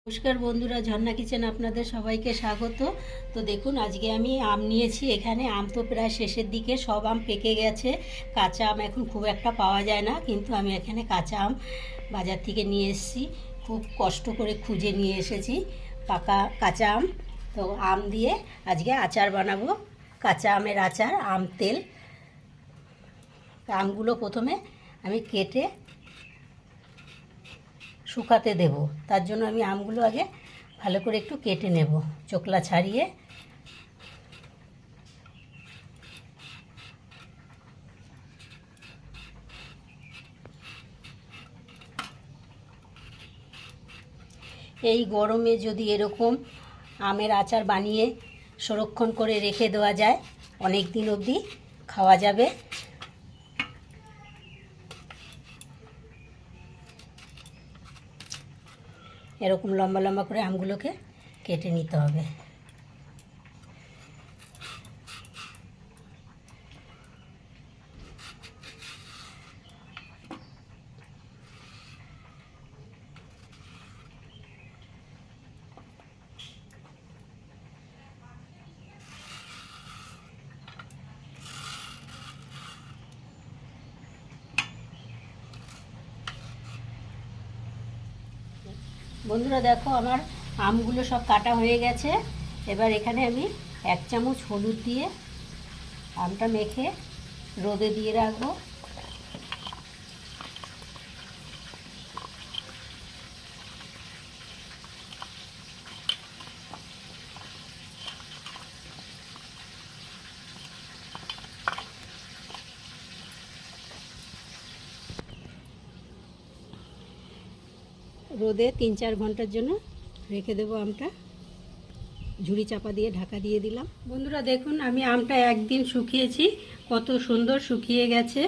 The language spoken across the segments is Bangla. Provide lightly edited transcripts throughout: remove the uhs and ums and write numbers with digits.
নমস্কার বন্ধুরা, ঝর্ণা কিচেন আপনাদের সবাইকে স্বাগত। তো দেখুন, আজকে আমি আম নিয়েছি। এখানে আম তো প্রায় শেষের দিকে, সব আম পেকে গেছে। কাঁচা আম এখন খুব একটা পাওয়া যায় না, কিন্তু আমি এখানে কাঁচা আম বাজার থেকে নিয়ে এসেছি। খুব কষ্ট করে খুঁজে নিয়ে এসেছি পাকা কাঁচা আম। তো আম দিয়ে আজকে আচার বানাবো, কাঁচা আমের আচার, আম তেল। আমগুলো প্রথমে আমি কেটে শুকাতে দেব। তার জন্য আমি আমগুলো আগে ভালো করে একটু কেটে নেব, চোকলা ছাড়িয়ে। এই গরমে যদি এরকম আমের আচার বানিয়ে সংরক্ষণ করে রেখে দেওয়া যায়, অনেক দিন অবধি খাওয়া যাবে। এরকম লম্বা লম্বা করে আমগুলোকে কেটে নিতে হবে। বন্ধুরা দেখো, আমার আমগুলো সব কাটা হয়ে গেছে। এবার এখানে আমি 1 চামচ হলুদ দিয়ে আমটা মেখে রোদে দিয়ে রাখবো। রোদে 3-4 ঘন্টার জন্য রেখে দেবো আমটা। ঝুড়ি চাপা দিয়ে ঢাকা দিয়ে দিলাম। বন্ধুরা দেখুন, আমি আমটা একদিন শুকিয়েছি, কত সুন্দর শুকিয়ে গেছে।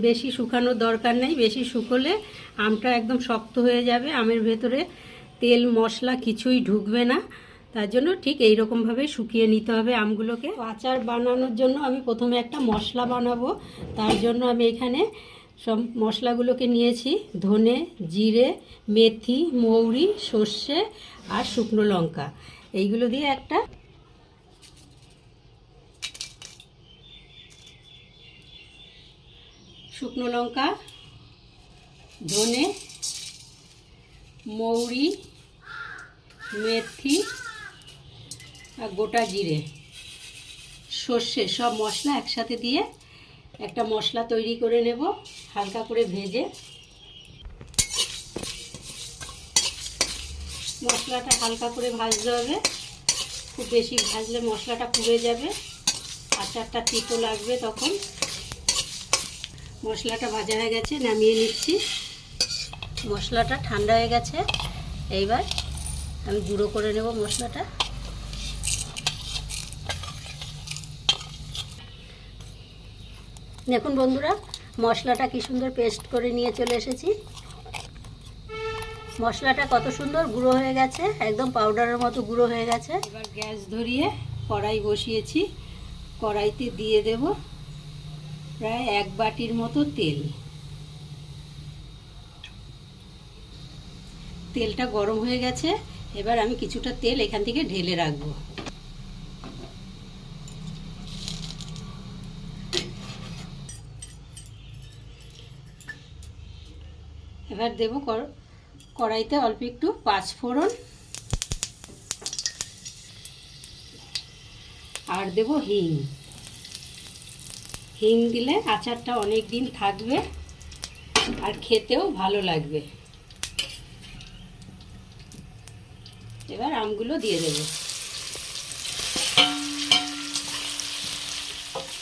বেশি শুকানোর দরকার নেই, বেশি শুকোলে আমটা একদম শক্ত হয়ে যাবে, আমের ভেতরে তেল মশলা কিছুই ঢুকবে না। তার জন্য ঠিক এই রকমভাবে শুকিয়ে নিতে হবে আমগুলোকে। আচার বানানোর জন্য আমি প্রথমে একটা মশলা বানাবো। তার জন্য আমি এখানে সব মশলাগুলোকে নিয়েছি: ধনে, জিরে, মেথি, মৌরি, সর্ষে আর শুকনো লঙ্কা। এইগুলো দিয়ে একটা শুকনো লঙ্কা, ধনে, মৌরি, মেথি আর গোটা জিরে, সর্ষে, সব মশলা একসাথে দিয়ে একটা মশলা তৈরি করে নেব, হালকা করে ভেজে। মশলাটা হালকা করে ভাজতে হবে, খুব বেশি ভাজলে মশলাটা পুড়ে যাবে, আচারটা তিতো লাগবে তখন। মশলাটা ভাজা হয়ে গেছে, নামিয়ে নিচ্ছি। মশলাটা ঠান্ডা হয়ে গেছে, এইবার আমি গুঁড়ো করে নেব মশলাটা। দেখুন বন্ধুরা, মশলাটা কি সুন্দর পেস্ট করে নিয়ে চলে এসেছি। মশলাটা কত সুন্দর গুঁড়ো হয়ে গেছে, একদম পাউডারের মতো গুঁড়ো হয়ে গেছে। এবার গ্যাস ধরিয়ে কড়াই বসিয়েছি। কড়াইতে দিয়ে দেব প্রায় 1 বাটির মতো তেল। তেলটা গরম হয়ে গেছে, এবার আমি কিছুটা তেল এখান থেকে ঢেলে রাখবো। এবার দেব কড়াইতে অল্প একটু 5 ফোড়ন, আর দেব হিং। হিং দিলে আচারটা অনেক দিন থাকবে আর খেতেও ভালো লাগবে। এবার আমগুলো দিয়ে দেব।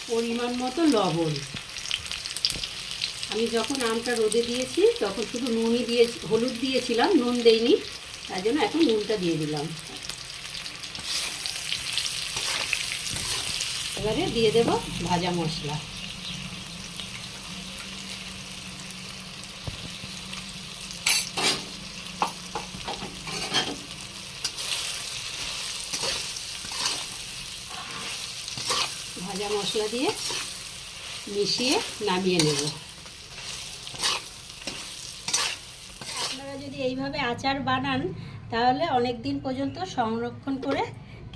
পরিমাণ মতো লবণ। আমি যখন আমটা রোদে দিয়েছি তখন শুধু নুনই দিয়েছি, হলুদ দিয়েছিলাম, নুন দেইনি, তার জন্য এখন নুনটা দিয়ে দিলাম। এবারে দিয়ে দেব ভাজা মশলা। ভাজা মশলা দিয়ে মিশিয়ে নামিয়ে নেব। আপনারা যদি এইভাবে আচার বানান তাহলে অনেক দিন পর্যন্ত সংরক্ষণ করে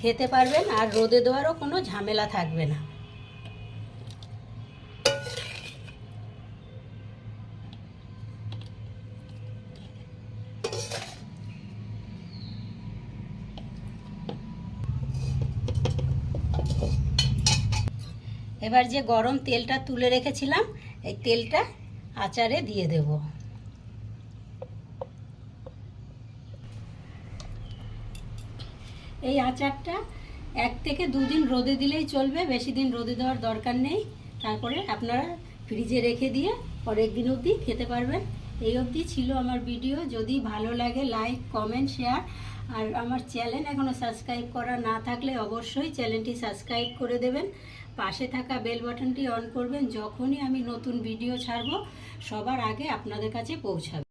খেতে পারবেন, আর রোদে দেওয়ারও কোনো ঝামেলা থাকবে না। এবার যে গরম তেলটা তুলে রেখেছিলাম, এই তেলটা আচারে দিয়ে দেব। এই আচারটা 1 থেকে 2 দিন রোদে দিলেই চলবে, বেশি দিন রোদে দেওয়ার দরকার নেই। তারপরে আপনারা ফ্রিজে রেখে দিয়ে পরের দিন অবধি খেতে পারবেন। এই অবধি ছিল আমার ভিডিও। যদি ভালো লাগে লাইক, কমেন্ট, শেয়ার, আর আমার চ্যানেল এখনও সাবস্ক্রাইব করা না থাকলে অবশ্যই চ্যানেলটি সাবস্ক্রাইব করে দেবেন। পাশে থাকা বেল বাটনটি অন করবেন, যখনই আমি নতুন ভিডিও ছাড়ব সবার আগে আপনাদের কাছে পৌঁছাবে।